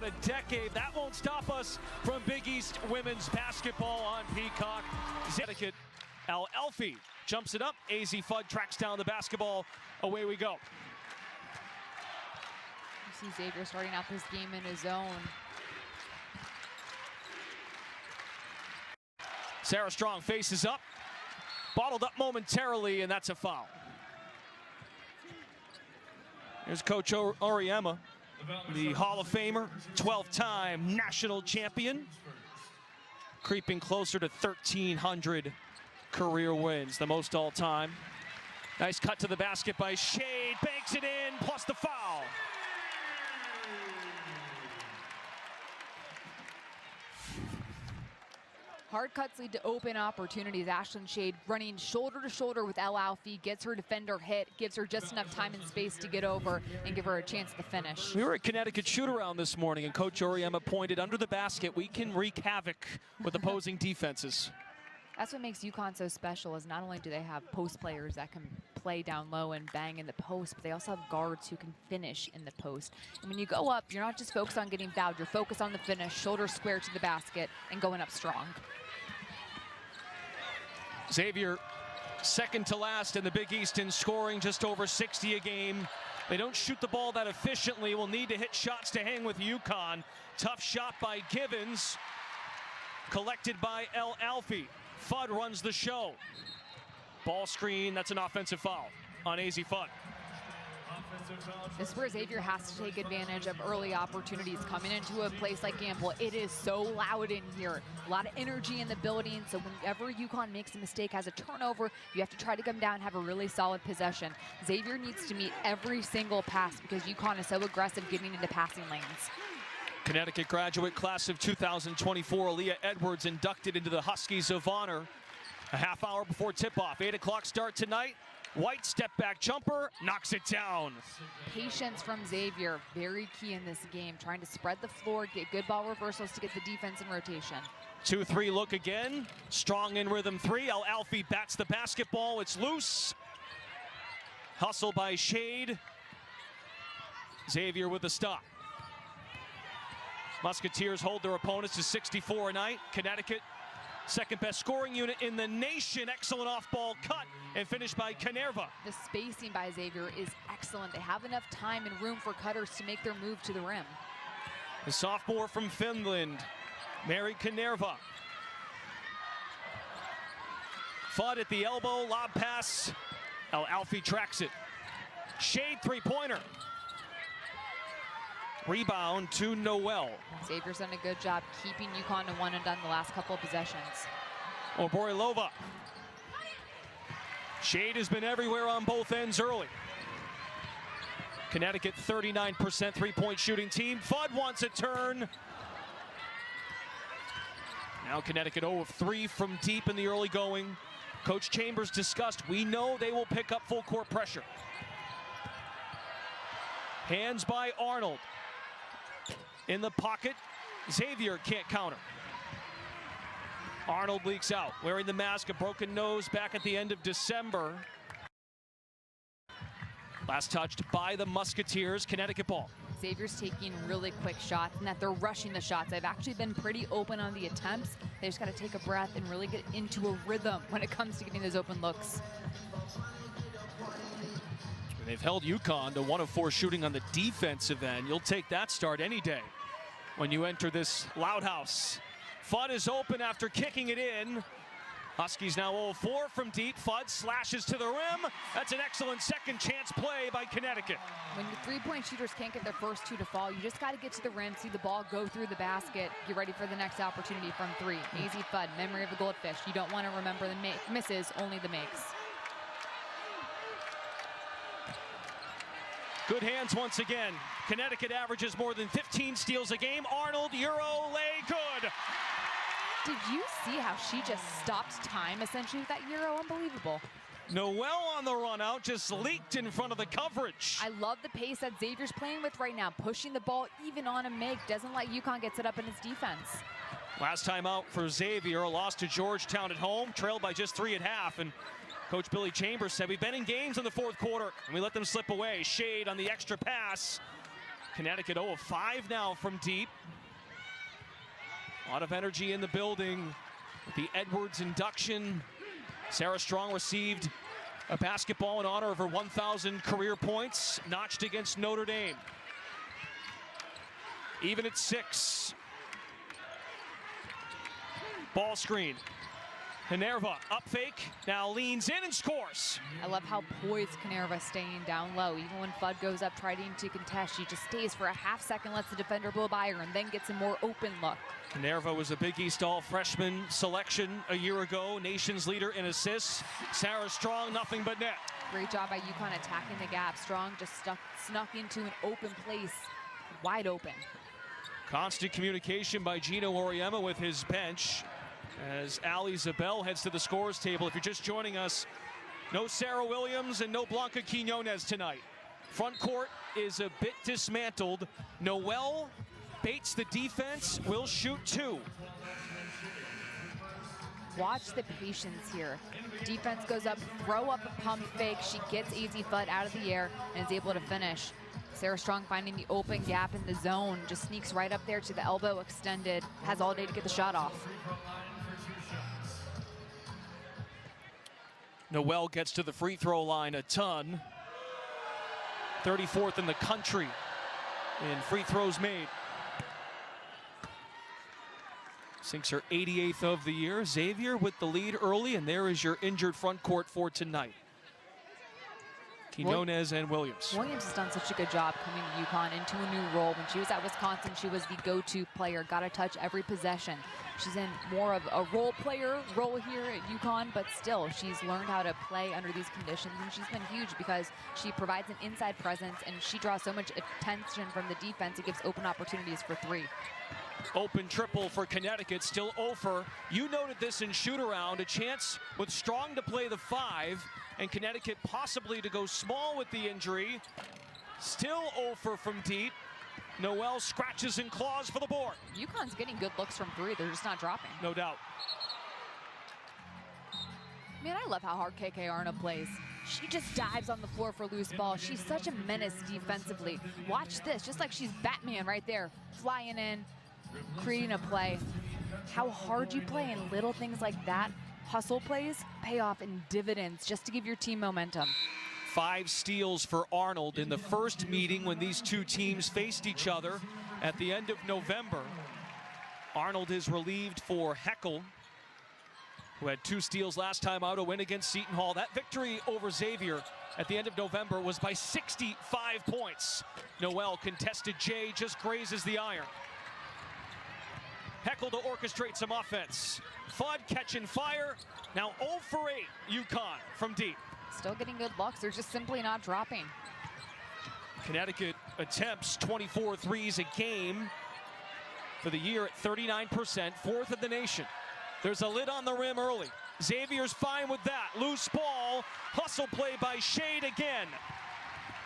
about a decade. That won't stop us from Big East women's basketball on Peacock. Connecticut, Al-Alfi jumps it up. AZ Fudd tracks down the basketball. Away we go. You see Xavier starting out this game in his own. Sarah Strong faces up. Bottled up momentarily, and that's a foul. Here's Coach Auriemma, the Hall of Famer, 12-time national champion, creeping closer to 1,300 career wins, the most all-time. Nice cut to the basket by Shade, banks it in, plus the foul. Hard cuts lead to open opportunities. Ashlyn Shade running shoulder to shoulder with Al-Alfi, gets her defender hit, gives her just enough time and space to get over and give her a chance at the finish. We were at Connecticut shoot-around this morning, and Coach Auriemma pointed under the basket, we can wreak havoc with opposing defenses. That's what makes UConn so special, is not only do they have post players that can play down low and bang in the post, but they also have guards who can finish in the post. And when you go up, you're not just focused on getting fouled, you're focused on the finish, shoulder square to the basket, and going up strong. Xavier, second to last in the Big East in scoring, just over 60 a game. They don't shoot the ball that efficiently. Will need to hit shots to hang with UConn. Tough shot by Givens, collected by Al-Alfi. Fudd runs the show. Ball screen, that's an offensive foul on AZ Fudd. This is where Xavier has to take advantage of early opportunities coming into a place like Gamble. It is so loud in here. A lot of energy in the building, so whenever UConn makes a mistake, has a turnover, you have to try to come down and have a really solid possession. Xavier needs to meet every single pass because UConn is so aggressive getting into passing lanes. Connecticut graduate class of 2024, Aaliyah Edwards inducted into the Huskies of Honor. A half hour before tip-off, 8 o'clock start tonight. White step-back jumper, knocks it down. Patience from Xavier, very key in this game. Trying to spread the floor, get good ball reversals to get the defense in rotation. 2-3 look again. Strong in rhythm three. Al-Alfi bats the basketball. It's loose. Hustle by Shade. Xavier with the stop. Musketeers hold their opponents to 64 a night. Connecticut, second best scoring unit in the nation. Excellent off-ball cut and finished by Kanerva. The spacing by Xavier is excellent. They have enough time and room for cutters to make their move to the rim. The sophomore from Finland, Mary Kanerva. Fudd at the elbow, lob pass. Al-Alfi tracks it. Shade three-pointer. Rebound to Noel. Xavier's done a good job keeping UConn to one and done the last couple of possessions. Oborilova. Shade has been everywhere on both ends early. Connecticut 39% three-point shooting team. Fudd wants a turn. Now Connecticut 0 of 3 from deep in the early going. Coach Chambers discussed, we know they will pick up full court pressure. Hands by Arnold. In the pocket, Xavier can't counter. Arnold leaks out, wearing the mask, a broken nose back at the end of December. Last touched by the Musketeers, Connecticut ball. Xavier's taking really quick shots and that they're rushing the shots. They've actually been pretty open on the attempts. They just got to take a breath and really get into a rhythm when it comes to getting those open looks. They've held UConn to 1 of 4 shooting on the defensive end. You'll take that start any day when you enter this loud house. Fudd is open after kicking it in. Huskies now 0 of 4 from deep. Fudd slashes to the rim. That's an excellent second chance play by Connecticut. When the three-point shooters can't get their first two to fall, you just got to get to the rim, see the ball go through the basket, get ready for the next opportunity from three. AZ Fudd, memory of a goldfish. You don't want to remember the misses, only the makes. Good hands once again. Connecticut averages more than 15 steals a game. Arnold, Euro, lay, good. Did you see how she just stopped time essentially with that Euro? Unbelievable. Noel on the run out, just leaked in front of the coverage. I love the pace that Xavier's playing with right now, pushing the ball even on a make, doesn't let UConn get set up in its defense. Last time out for Xavier, a loss to Georgetown at home, trailed by just 3 at half, and Coach Billy Chambers said, we've been in games in the fourth quarter, and we let them slip away. Shade on the extra pass. Connecticut 0 of 5 now from deep. A lot of energy in the building with the Edwards induction. Sarah Strong received a basketball in honor of her 1,000 career points, notched against Notre Dame. Even at 6. Ball screen. Minerva up fake, now leans in and scores. I love how poised Minerva staying down low. Even when Fudd goes up trying to contest, she just stays for a half second, lets the defender blow by her, and then gets a more open look. Minerva was a Big East All-Freshman selection a year ago, nation's leader in assists. Sarah Strong, nothing but net. Great job by UConn attacking the gap. Strong just snuck into an open place, wide open. Constant communication by Gino Auriemma with his bench as Ali Zabel heads to the scores table. If you're just joining us, no Sarah Williams and no Blanca Quinones tonight. Front court is a bit dismantled. Noel baits the defense, will shoot 2. Watch the patience here. Defense goes up, throw up a pump fake. She gets AZ Fudd out of the air and is able to finish. Sarah Strong finding the open gap in the zone, just sneaks right up there to the elbow extended, has all day to get the shot off. Noel gets to the free throw line a ton. 34th in the country in free throws made. Sinks her 88th of the year. Xavier with the lead early, and there is your injured front court for tonight. Quinones and Williams. Williams has done such a good job coming to UConn into a new role. When she was at Wisconsin, she was the go-to player, got to touch every possession. She's in more of a role player role here at UConn, but still, she's learned how to play under these conditions, and she's been huge because she provides an inside presence, and she draws so much attention from the defense, it gives open opportunities for 3. Open triple for Connecticut, still 0 for. You noted this in shoot-around, a chance with Strong to play the 5, and Connecticut possibly to go small with the injury. Still 0 for from deep. Noel scratches and claws for the board. UConn's getting good looks from 3, they're just not dropping. No doubt. Man, I love how hard KK Arna plays. She just dives on the floor for loose ball. She's such a menace defensively. Watch this, just like she's Batman right there, flying in, creating a play. How hard you play and little things like that, hustle plays, pay off in dividends just to give your team momentum. 5 steals for Arnold in the first meeting when these two teams faced each other at the end of November. Arnold is relieved for Heckel, who had 2 steals last time out, a win against Seton Hall. That victory over Xavier at the end of November was by 65 points. Noel contested J, just grazes the iron. Heckel to orchestrate some offense. Fudd catching fire. Now 0 for 8, UConn from deep. Still getting good looks, they're just simply not dropping. Connecticut attempts 24 threes a game for the year at 39%, 4th in the nation. There's a lid on the rim early. Xavier's fine with that. Loose ball, hustle play by Shade again.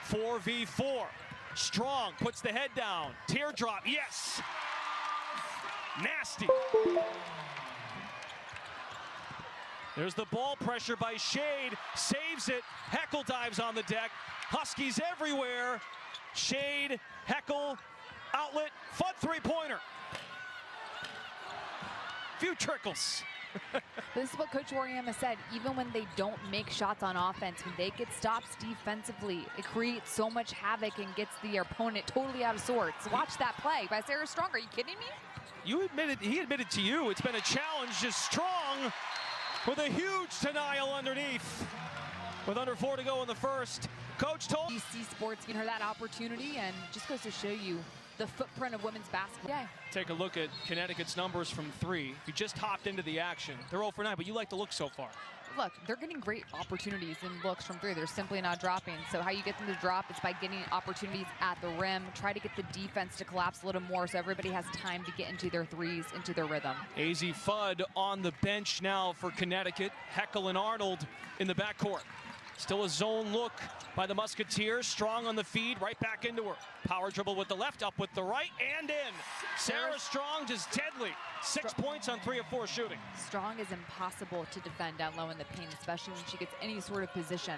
4v4. Strong puts the head down. Teardrop, yes. Nasty. There's the ball pressure by Shade, saves it. Heckel dives on the deck. Huskies everywhere. Shade, Heckel, outlet, Fudd three-pointer. Few trickles. This is what Coach Auriemma said. Even when they don't make shots on offense, when they get stops defensively, it creates so much havoc and gets the opponent totally out of sorts. Watch that play by Sarah Strong. Are you kidding me? He admitted to you it's been a challenge. Just Strong with a huge denial underneath. With under 4 to go in the first, Coach told UC Sports giving her that opportunity, and just goes to show you the footprint of women's basketball. Yeah. Take a look at Connecticut's numbers from 3. If you just hopped into the action, they're 0 for 9, but you like the look so far. Look, they're getting great opportunities and looks from 3. They're simply not dropping. So how you get them to drop is by getting opportunities at the rim. Try to get the defense to collapse a little more so everybody has time to get into their threes, into their rhythm. AZ Fudd on the bench now for Connecticut. Heckel and Arnold in the backcourt. Still a zone look by the Musketeers. Strong on the feed, right back into her. Power dribble with the left, up with the right, and in. Sarah Strong just deadly. 6 points on 3 of 4 shooting. Strong is impossible to defend down low in the paint, especially when she gets any sort of position.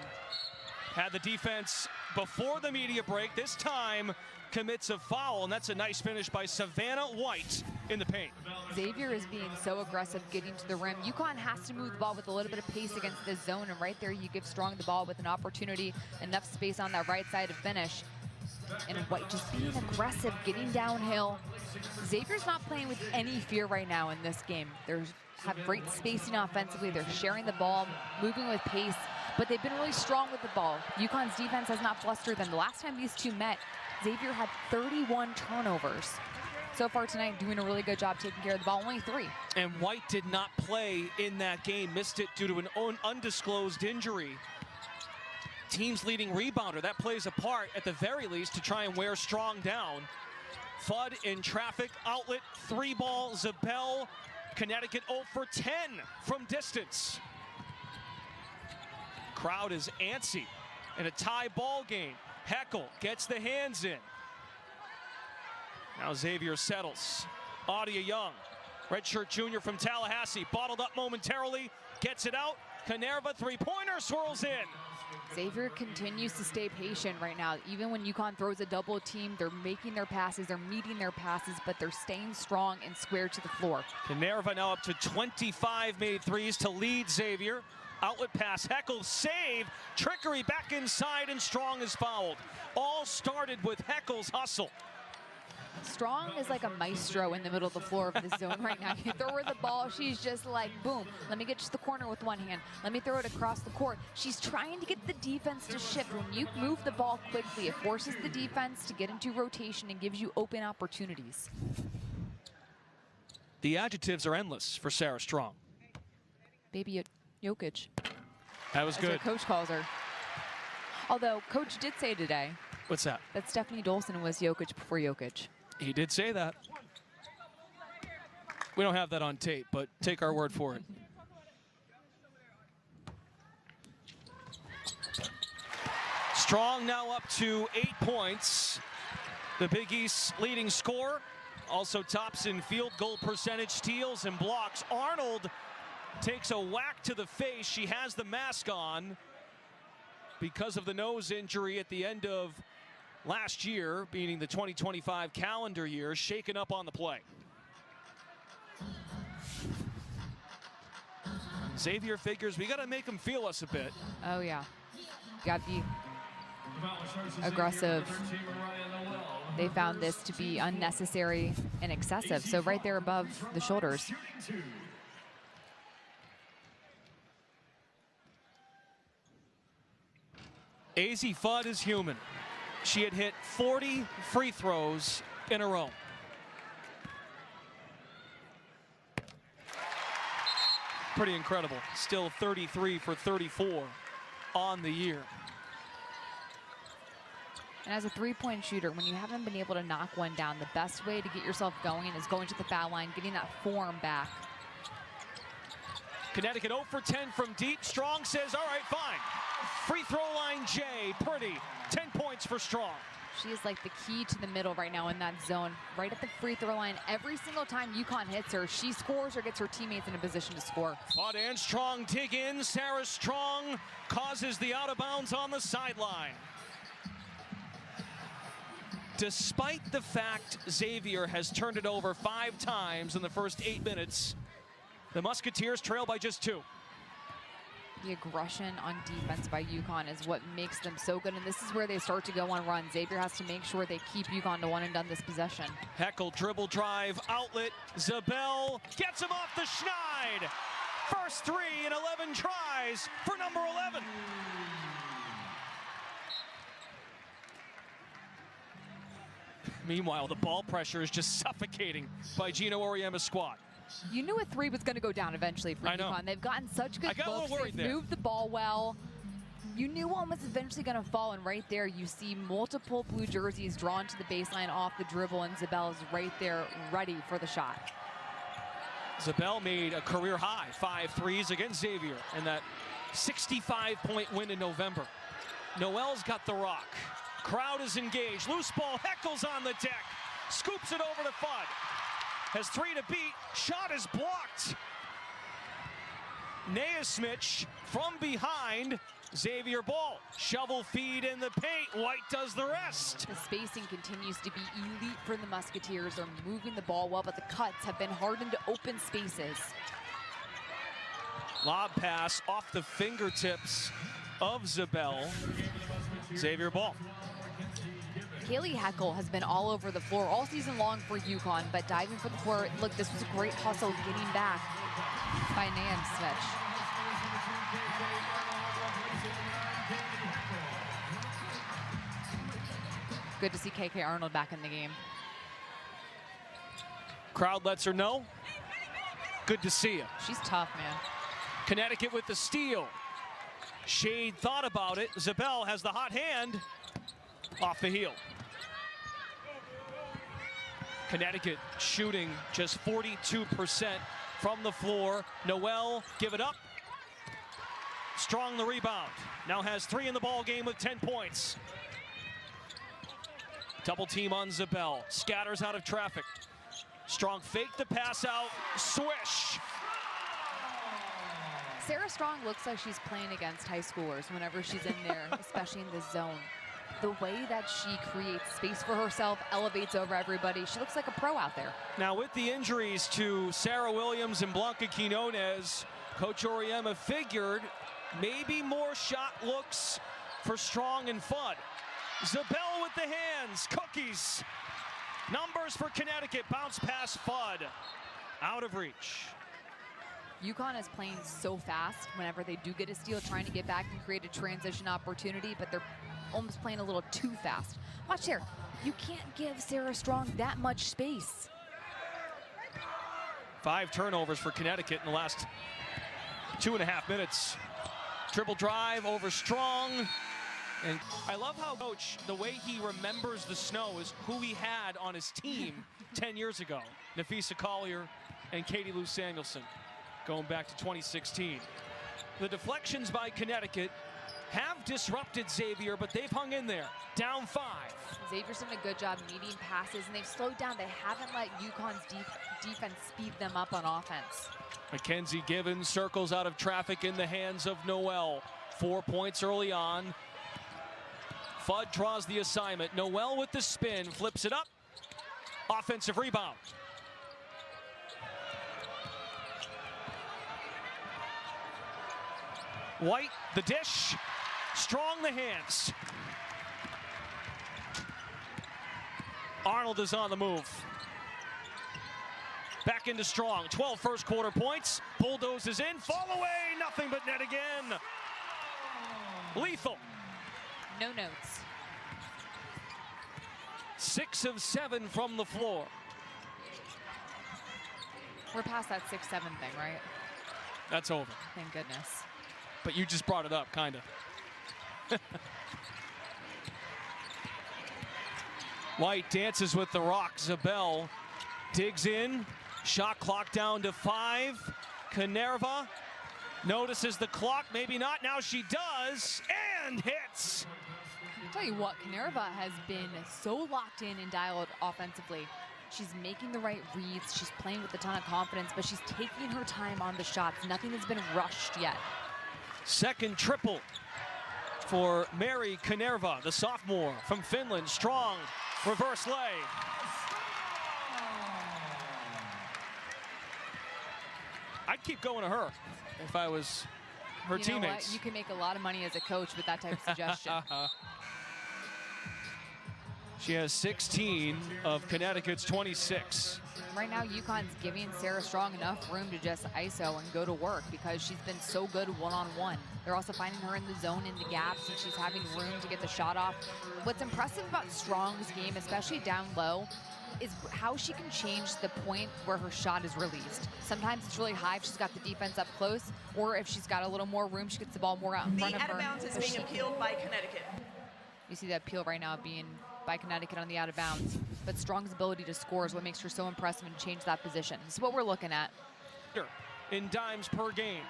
Had the defense before the media break. This time commits a foul, and that's a nice finish by Savannah White in the paint. Xavier is being so aggressive getting to the rim. UConn has to move the ball with a little bit of pace against this zone, and right there you give Strong the ball with an opportunity, enough space on that right side to finish. And White just being aggressive, getting downhill. Xavier's not playing with any fear right now in this game. They have great spacing offensively. They're sharing the ball, moving with pace, but they've been really strong with the ball. UConn's defense has not flustered them. The last time these two met, Xavier had 31 turnovers. So far tonight, doing a really good job taking care of the ball, only 3. And White did not play in that game, missed it due to an undisclosed injury. Team's leading rebounder, that plays a part at the very least to try and wear Strong down. Fudd in traffic, outlet, 3-ball, Zabel, Connecticut 0 for 10 from distance. Crowd is antsy in a tie ball game. Heckel gets the hands in. Now Xavier settles. Audia Young, redshirt junior from Tallahassee, bottled up momentarily, gets it out. Canerva three-pointer swirls in. Xavier continues to stay patient right now. Even when UConn throws a double team, they're making their passes, they're meeting their passes, but they're staying strong and square to the floor. Canerva now up to 25 made threes to lead Xavier. Outlet pass, Heckel save, trickery back inside, and Strong is fouled. All started with Heckel's hustle. Strong is like a maestro in the middle of the floor of the zone right now. You throw her the ball, she's just like, boom, let me get to the corner with one hand. Let me throw it across the court. She's trying to get the defense to shift. When you move the ball quickly, it forces the defense to get into rotation and gives you open opportunities. The adjectives are endless for Sarah Strong. Baby Jokic. That was good. As her coach calls her. Although, coach did say today. What's that? That Stephanie Dolson was Jokic before Jokic. He did say that. We don't have that on tape, but take our word for it. Strong now up to 8 points. The Big East's leading scorer. Also tops in field goal percentage, steals and blocks. Arnold takes a whack to the face. She has the mask on because of the nose injury at the end of last year, meaning the 2025 calendar year, shaken up on the play. Xavier figures we got to make them feel us a bit. Oh, yeah. Got to be aggressive. They found this to be unnecessary and excessive. So right there above the shoulders. Azzi Fudd is human. She had hit 40 free throws in a row. Pretty incredible. Still 33 for 34 on the year. And as a three-point shooter, when you haven't been able to knock one down, the best way to get yourself going is going to the foul line, getting that form back. Connecticut 0 for 10 from deep. Strong says, all right, fine. Free throw line J, pretty. 10 points for Strong. She is like the key to the middle right now in that zone, right at the free throw line. Every single time UConn hits her, she scores or gets her teammates in a position to score. Fudd and Strong dig in. Sarah Strong causes the out of bounds on the sideline. Despite the fact Xavier has turned it over 5 times in the first 8 minutes, the Musketeers trail by just 2. The aggression on defense by UConn is what makes them so good, and this is where they start to go on runs. Xavier has to make sure they keep UConn to one and done this possession. Heckel dribble drive, outlet, Zabel gets him off the schneid. First 3 in 11 tries for number 11. Meanwhile, the ball pressure is just suffocating by Gino Auriemma's squad. You knew a 3 was going to go down eventually for UConn. They've gotten such good looks. They've moved the ball well. You knew one was eventually going to fall, and right there you see multiple blue jerseys drawn to the baseline off the dribble, and Zabel's right there ready for the shot. Zabel made a career high 5 threes against Xavier in that 65-point win in November. Noel's got the rock. Crowd is engaged. Loose ball. Heckel's on the deck. Scoops it over to Fudd. Has 3 to beat. Shot is blocked. Naismith from behind Xavier ball, shovel feed in the paint. White does the rest. The spacing continues to be elite for the Musketeers. They're moving the ball well, but the cuts have been hardened to open spaces. Lob pass off the fingertips of Zabel. Xavier ball. Kaylee Heckel has been all over the floor all season long for UConn, but diving for the floor. Look, this was a great hustle getting back by Nansvich. Good to see KK Arnold back in the game. Crowd lets her know. Good to see you. She's tough, man. Connecticut with the steal. Shade thought about it. Zabel has the hot hand off the heel. Connecticut shooting just 42% from the floor. Noel, give it up. Strong the rebound. Now has 3 in the ball game with 10 points. Double team on Zabel. Scatters out of traffic. Strong fake the pass out. Swish. Sarah Strong looks like she's playing against high schoolers whenever she's in there, especially in the zone. The way that she creates space for herself, elevates over everybody. She looks like a pro out there. Now with the injuries to Sarah Williams and Blanca Quinones, Coach Auriemma figured maybe more shot looks for Strong and Fudd. Zabel with the hands, cookies. Numbers for Connecticut, bounce pass Fudd. Out of reach. UConn is playing so fast whenever they do get a steal, trying to get back and create a transition opportunity, but they're almost playing a little too fast. Watch here. You can't give Sarah Strong that much space. 5 turnovers for Connecticut in the last 2.5 minutes. Dribble drive over Strong. And I love how Coach, the way he remembers the snow is who he had on his team 10 years ago. Nafisa Collier and Katie Lou Samuelson, going back to 2016. The deflections by Connecticut have disrupted Xavier, but they've hung in there. Down 5. Xavier's done a good job meeting passes, and they've slowed down. They haven't let UConn's defense speed them up on offense. Mackenzie Givens circles out of traffic in the hands of Noel. 4 points early on. Fudd draws the assignment. Noel with the spin, flips it up. Offensive rebound. White, the dish. Strong the hands. Arnold is on the move. Back into Strong. 12 first quarter points. Bulldozes in. Fall away. Nothing but net again. Lethal. No notes. 6 of 7 from the floor. We're past that 6-7 thing, right? That's over. Thank goodness. But you just brought it up, kind of. White dances with the rock. Zabel digs in. Shot clock down to 5. Canerva notices the clock. Maybe not. Now she does. And hits. I'll tell you what, Canerva has been so locked in and dialed offensively. She's making the right reads. She's playing with a ton of confidence, but she's taking her time on the shots. Nothing has been rushed yet. Second triple for Mary Canerva, the sophomore from Finland. Strong reverse lay. I'd keep going to her if I was her teammates. You know what? You can make a lot of money as a coach with that type of suggestion. She has 16 of Connecticut's 26. Right now, UConn's giving Sarah Strong enough room to just ISO and go to work because she's been so good one-on-one. They're also finding her in the zone, in the gaps, and she's having room to get the shot off. What's impressive about Strong's game, especially down low, is how she can change the point where her shot is released. Sometimes it's really high if she's got the defense up close, or if she's got a little more room, she gets the ball more out in front of her. The out of bounds is being appealed by Connecticut. You see that appeal right now being by Connecticut on the out of bounds. But Strong's ability to score is what makes her so impressive and change that position. This is what we're looking at. In dimes per game.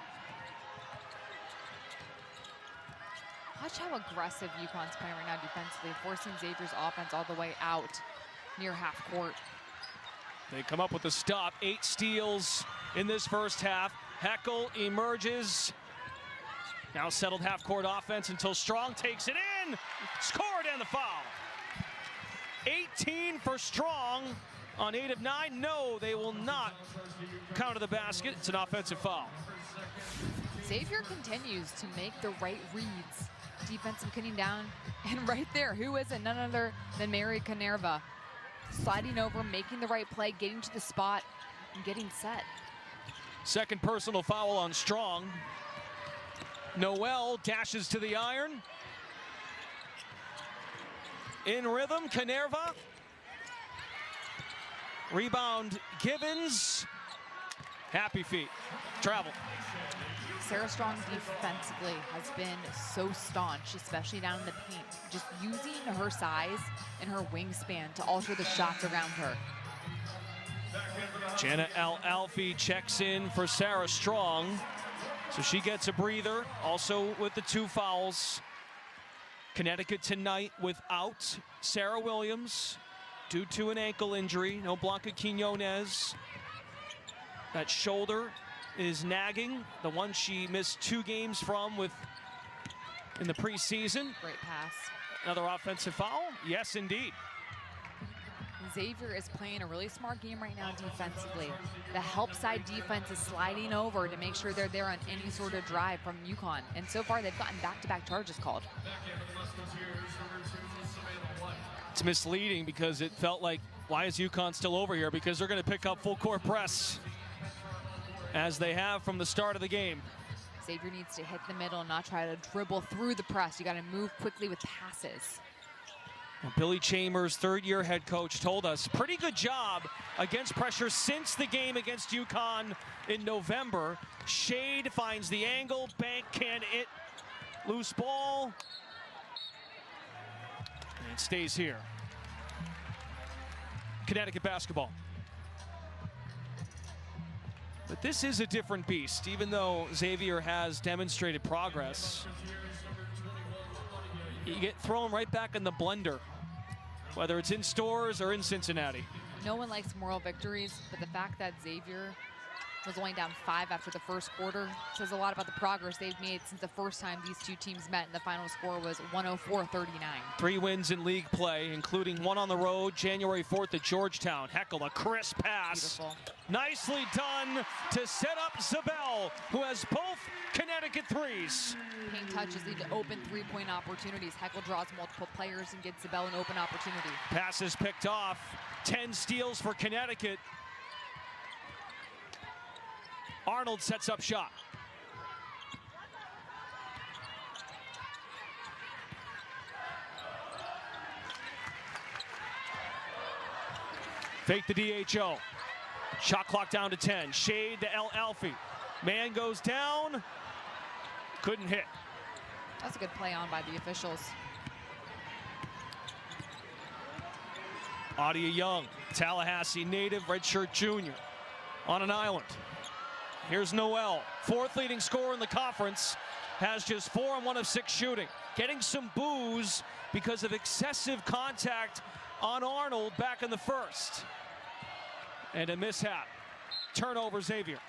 Watch how aggressive UConn's playing right now defensively, forcing Xavier's offense all the way out near half court. They come up with a stop. 8 steals in this first half. Heckel emerges. Now settled half-court offense until Strong takes it in. Scored and the foul. 18 for Strong on 8 of 9. No, they will not counter the basket. It's an offensive foul. Xavier continues to make the right reads. Defensive cutting down, and right there, who is it? None other than Mary Canerva. Sliding over, making the right play, getting to the spot, and getting set. Second personal foul on Strong. Noel dashes to the iron. In rhythm, Canerva. Rebound, Givens. Happy feet. Travel. Sarah Strong defensively has been so staunch, especially down in the paint. Just using her size and her wingspan to alter the shots around her. Jenna Al-Alfie checks in for Sarah Strong. So she gets a breather, also with the 2 fouls. Connecticut tonight without Sarah Williams due to an ankle injury. No Blanca Quinones. That shoulder is nagging, the one she missed 2 games from in the preseason. Great pass. Another offensive foul? Yes, indeed. Xavier is playing a really smart game right now defensively. The help side defense is sliding over to make sure they're there on any sort of drive from UConn. And so far, they've gotten back-to-back charges called. It's misleading because it felt like, why is UConn still over here? Because they're going to pick up full court press, as they have from the start of the game. Xavier needs to hit the middle and not try to dribble through the press. You got to move quickly with passes. Well, Billy Chambers, third-year head coach, told us pretty good job against pressure since the game against UConn in November. Shade finds the angle, Bank can't hit, loose ball. And it stays here. Connecticut basketball. But this is a different beast, even though Xavier has demonstrated progress. You get thrown right back in the blender, whether it's in stores or in Cincinnati. No one likes moral victories, but the fact that Xavier was only down 5 after the first quarter says a lot about the progress they've made since the first time these 2 teams met, and the final score was 104-39. 3 wins in league play, including 1 on the road, January 4th at Georgetown. Heckel, a crisp pass. Beautiful. Nicely done to set up Zabel, who has both Connecticut threes. Paint touches lead to open 3-point opportunities. Heckel draws multiple players and gets Zabel an open opportunity. Passes picked off. 10 steals for Connecticut. Arnold sets up shot. Fake the DHO. Shot clock down to 10. Shade to Al-Alfie. Man goes down. Couldn't hit. That's a good play on by the officials. Adia Young, Tallahassee native, redshirt junior, on an island. Here's Noel, 4th leading scorer in the conference, has just 4 on 1 of 6 shooting. Getting some boos because of excessive contact on Arnold back in the first. And a mishap. Turnover, Xavier.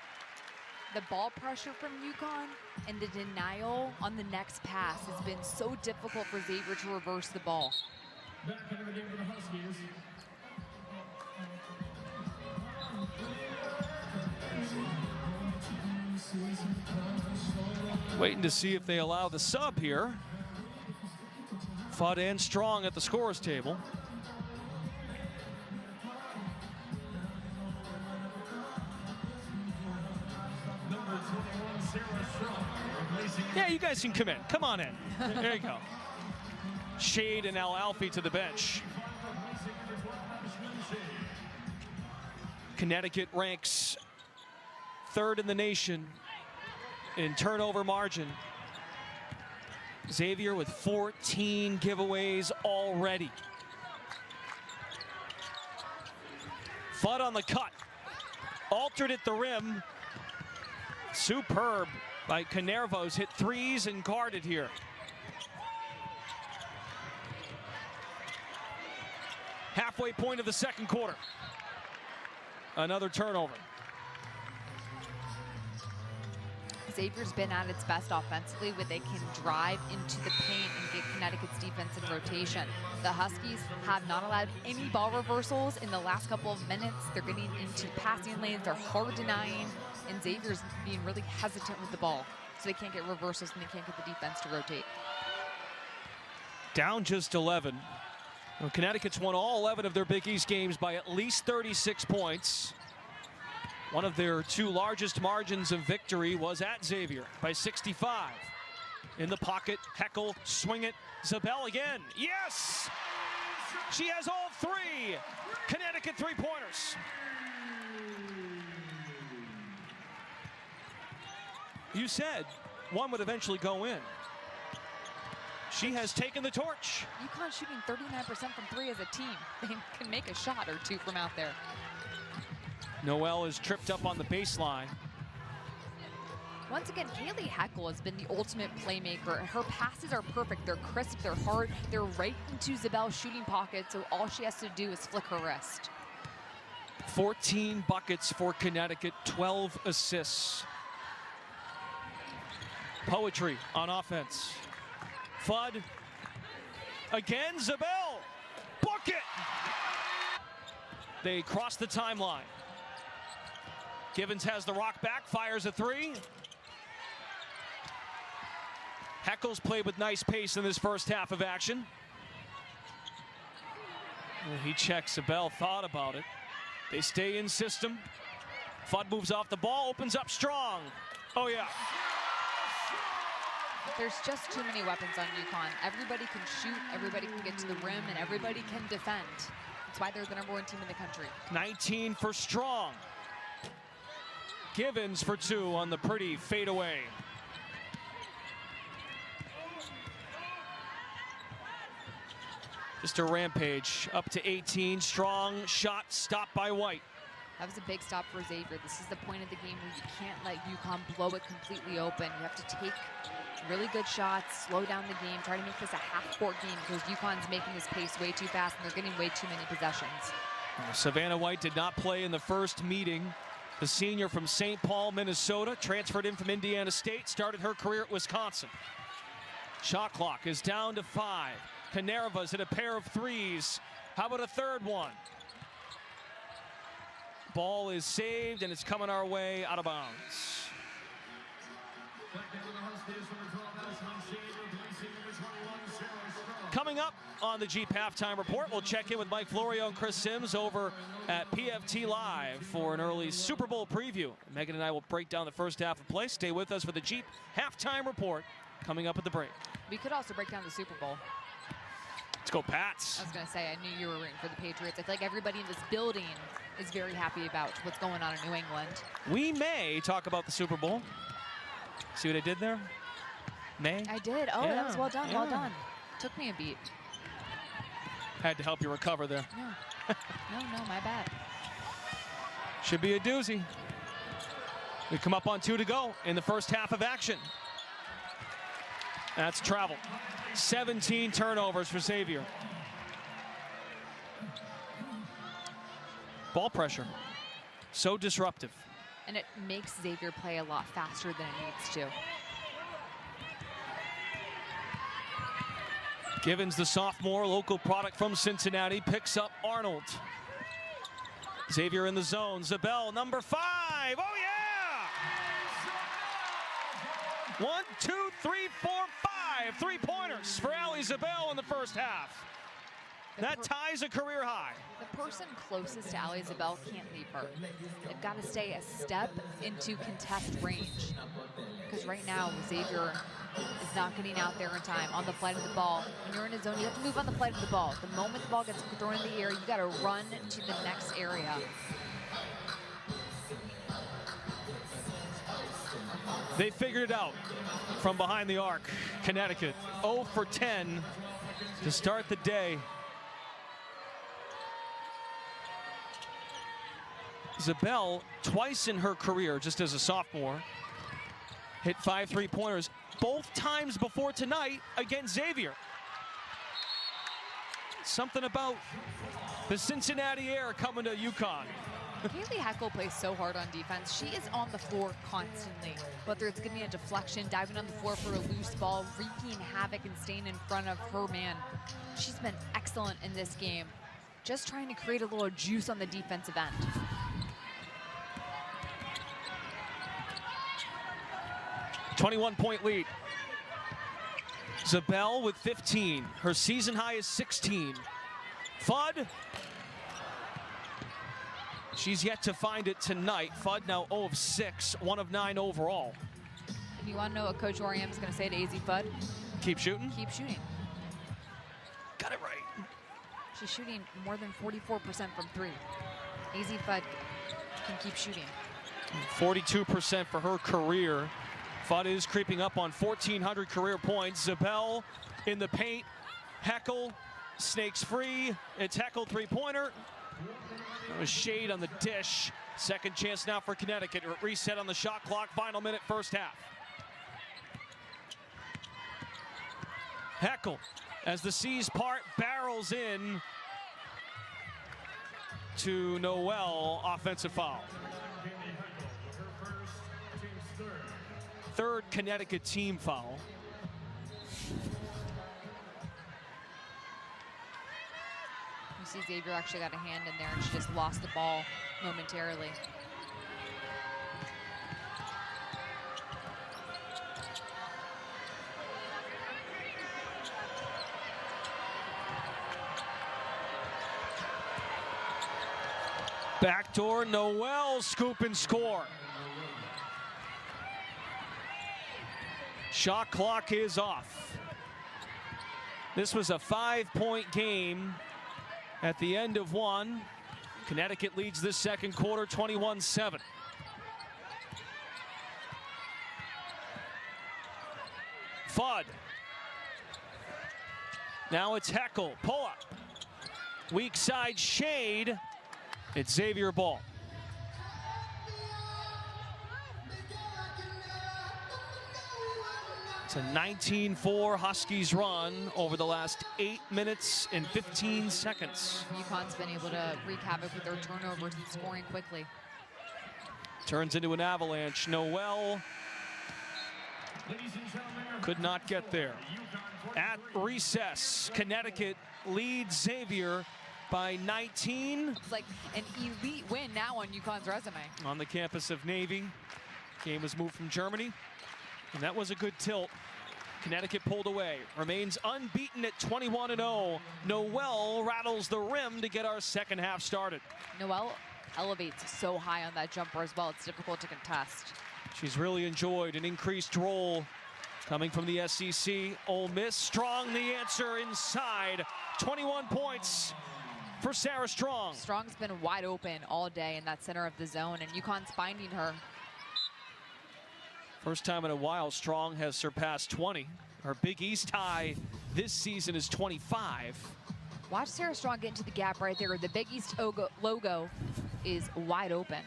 The ball pressure from UConn and the denial on the next pass has been so difficult for Xavier to reverse the ball. Back into the game for the Huskies. Waiting to see if they allow the sub here. Fudd and Strong at the scorer's table. Yeah, you guys can come in. Come on in. There you go. Shade and Al-Alfie to the bench. Connecticut ranks 3rd in the nation in turnover margin. Xavier with 14 giveaways already. Fudd on the cut. Altered at the rim. Superb by Canerva, who's hit 3s and guarded here. Halfway point of the second quarter. Another turnover. Xavier's been at its best offensively where they can drive into the paint and get Connecticut's defense in rotation. The Huskies have not allowed any ball reversals in the last couple of minutes. They're getting into passing lanes, they're hard denying, and Xavier's being really hesitant with the ball. So they can't get reversals and they can't get the defense to rotate. Down just 11. Well, Connecticut's won all 11 of their Big East games by at least 36 points. One of their 2 largest margins of victory was at Xavier by 65. In the pocket, Heckel, swing it, Zabel again. Yes! She has all 3 Connecticut three-pointers. You said one would eventually go in. She has taken the torch. UConn shooting 39% from 3 as a team. They can make a shot or 2 from out there. Noel is tripped up on the baseline. Once again, Kaylee Heckel has been the ultimate playmaker. Her passes are perfect. They're crisp, they're hard, they're right into Zabel's shooting pocket, so all she has to do is flick her wrist. 14 buckets for Connecticut, 12 assists. Poetry on offense. Fudd. Again, Zabel. Book it! They cross the timeline. Givens has the rock back, fires a 3. Heckel's played with nice pace in this first half of action. Well, he checks. Zabel thought about it. They stay in system. Fudd moves off the ball, opens up strong. Oh yeah. There's just too many weapons on UConn. Everybody can shoot, everybody can get to the rim, and everybody can defend. That's why they're the #1 team in the country. 19 for Strong. Givens for 2 on the pretty fadeaway. Just a rampage, up to 18. Strong shot stopped by White. That was a big stop for Xavier. This is the point of the game where you can't let UConn blow it completely open. You have to take really good shots, slow down the game, try to make this a half-court game because UConn's making this pace way too fast and they're getting way too many possessions. Savannah White did not play in the first meeting. The senior from St. Paul, Minnesota, transferred in from Indiana State, started her career at Wisconsin. Shot clock is down to 5. Canerva's hit a pair of 3s. How about a third one? Ball is saved and it's coming our way out of bounds. Coming up on the Jeep Halftime Report, we'll check in with Mike Florio and Chris Sims over at PFT Live for an early Super Bowl preview. Megan and I will break down the first half of play. Stay with us for the Jeep Halftime Report coming up at the break. We could also break down the Super Bowl. Let's go Pats. I was going to say, I knew you were rooting for the Patriots. I feel like everybody in this building is very happy about what's going on in New England. We may talk about the Super Bowl. See what I did there? May? I did. Oh, yeah, that was well done, yeah. well done. Took me a beat. Had to help you recover there. No, no, my bad. Should be a doozy. We come up on 2 to go in the first half of action. That's travel. 17 turnovers for Xavier. Ball pressure. So disruptive. And it makes Xavier play a lot faster than it needs to. Givens, the sophomore, local product from Cincinnati, picks up Arnold. Xavier in the zone. Zabel, number 5. Oh, yeah! 1, 2, 3, 4, 5 3-pointers for Ali Zabel in the first half. That ties a career high. The person closest to Ali Zabel can't leave her. They've got to stay a step into contest range. Because right now, Xavier is not getting out there in time on the flight of the ball. When you're in a zone, you have to move on the flight of the ball. The moment the ball gets thrown in the air, you got to run to the next area. They figured it out from behind the arc. Connecticut 0 for 10 to start the day. Zabel, twice in her career, just as a sophomore, hit 5 3-pointers, both times before tonight against Xavier. Something about the Cincinnati air coming to UConn. Kaylee Heckel plays so hard on defense. She is on the floor constantly, whether it's getting a deflection, diving on the floor for a loose ball, wreaking havoc and staying in front of her man. She's been excellent in this game, just trying to create a little juice on the defensive end. .21 lead. Zabel with 15. Her season high is 16. Fudd. She's yet to find it tonight. Fudd now 0 of 6, 1 of 9 overall. And you want to know what Coach Oriam is going to say to AZ Fudd? Keep shooting? Keep shooting. Got it right. She's shooting more than 44% from 3. AZ Fudd can keep shooting. 42% for her career. Fudd is creeping up on 1,400 career points. Zabel in the paint. Heckel snakes free. It's Heckel three-pointer. A shade on the dish. Second chance now for Connecticut. Reset on the shot clock. Final minute, first half. Heckel, as the seas part, barrels in to Noel. Offensive foul. Third Connecticut team foul. You see Xavier actually got a hand in there and she just lost the ball momentarily. Backdoor, Noel, scoop and score. Shot clock is off. This was a 5-point game at the end of one. Connecticut leads this second quarter 21-7. Fudd. Now it's Heckel. Pull up. Weak side shade. It's Xavier ball. It's a 19-4 Huskies run over the last 8 minutes and 15 seconds. UConn's been able to wreak havoc with their turnovers and scoring quickly. Turns into an avalanche. Noel could not get there. At recess, Connecticut leads Xavier by 19. It's like an elite win now on UConn's resume. On the campus of Navy. Game was moved from Germany. And that was a good tilt. Connecticut pulled away. Remains unbeaten at 21-0. Noel rattles the rim to get our second half started. Noel elevates so high on that jumper as well. It's difficult to contest. She's really enjoyed an increased role coming from the SEC. Ole Miss, Strong the answer inside. 21 points for Sarah Strong. Strong's been wide open all day in that center of the zone, and UConn's finding her. First time in a while, Strong has surpassed 20. Her Big East high this season is 25. Watch Sarah Strong get into the gap right there. The Big East logo is wide open.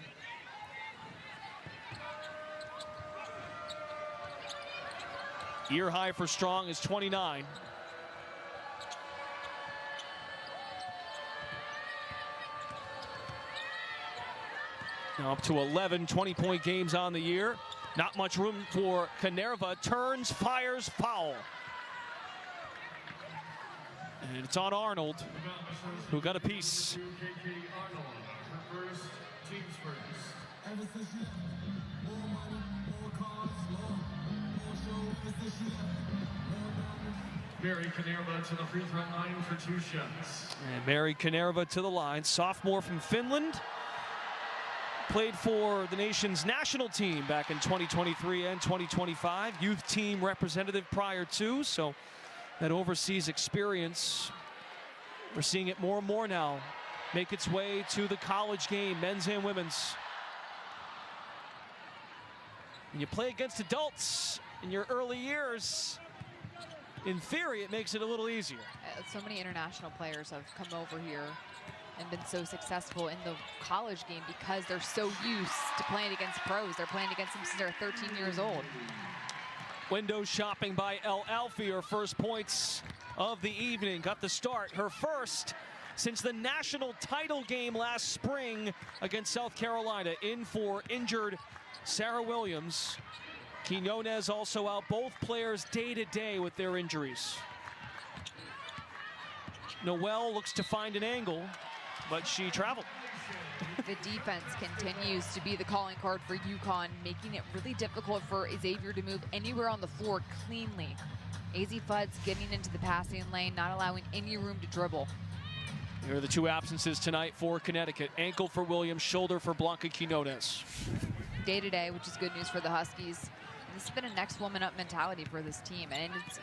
Year high for Strong is 29. Now up to 11 20-point games on the year. Not much room for Canerva. Turns, fires, foul. And it's on Arnold, who got a piece. Mary Canerva to the free throw line for 2 shots. And Mary Canerva to the line. Sophomore from Finland. Played for the nation's national team back in 2023 and 2025. Youth team representative prior to, so that overseas experience, we're seeing it more and more now make its way to the college game, men's and women's. When you play against adults in your early years, in theory, it makes it a little easier. So many international players have come over here and been so successful in the college game because they're so used to playing against pros. They're playing against them since they're 13 years old. Window shopping by El Alfie, her first points of the evening. Got the start, her first since the national title game last spring against South Carolina. In for injured Sarah Williams. Quinones also out. Both players day-to-day with their injuries. Noelle looks to find an angle, but she traveled. The defense continues to be the calling card for UConn, making it really difficult for Xavier to move anywhere on the floor cleanly. AZ Fudd's getting into the passing lane, not allowing any room to dribble. Here are the two absences tonight for Connecticut. Ankle for Williams, shoulder for Blanca Quinones. Day-to-day, which is good news for the Huskies. This has been a next woman up mentality for this team, and it's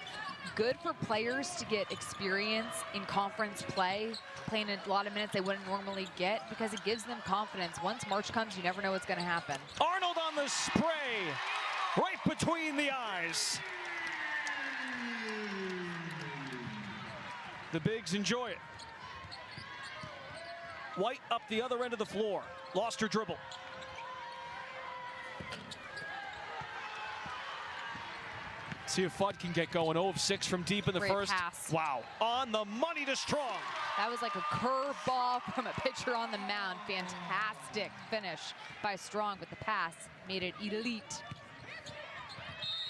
good for players to get experience in conference play, playing a lot of minutes they wouldn't normally get, because it gives them confidence. Once March comes, you never know what's going to happen. Arnold on the spray, right between the eyes. The bigs enjoy it. White up the other end of the floor, lost her dribble. See if Fudd can get going. 0 of 6 from deep in the Great first. Pass. Wow, on the money to Strong. That was like a curve ball from a pitcher on the mound. Fantastic finish by Strong, but the pass made it elite.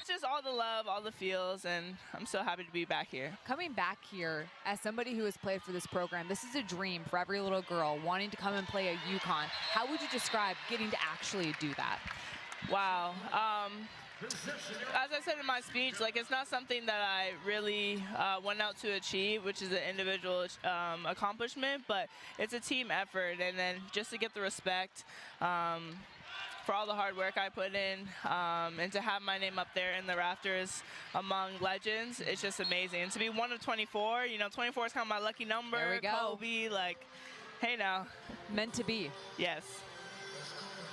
It's just all the love, all the feels, and I'm so happy to be back here. Coming back here, as somebody who has played for this program, this is a dream for every little girl wanting to come and play at UConn. How would you describe getting to actually do that? Wow. As I said in my speech, like, it's not something that I really went out to achieve, which is an individual accomplishment, but it's a team effort. And then just to get the respect for all the hard work I put in, and to have my name up there in the rafters among legends, it's just amazing. And to be one of 24, you know, 24 is kind of my lucky number. There we go. Kobe, like, hey now. Meant to be. Yes.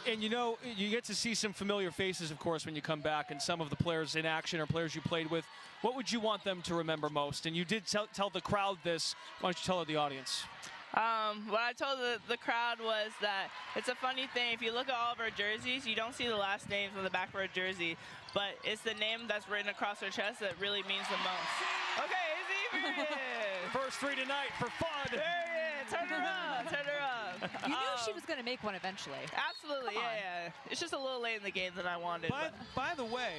And you know, you get to see some familiar faces, of course, when you come back, and some of the players in action or players you played with. What would you want them to remember most? And you did tell the crowd this. Why don't you tell the audience? What I told the crowd was that it's a funny thing. If you look at all of our jerseys, you don't see the last names on the back of our jersey, but it's the name that's written across our chest that really means the most. Okay, Xavier! First 3 tonight for Fudd. There it is. Turn her up. Turn her up. You knew she was going to make one eventually. Absolutely, Come on. yeah. It's just a little late in the game than I wanted. By the way,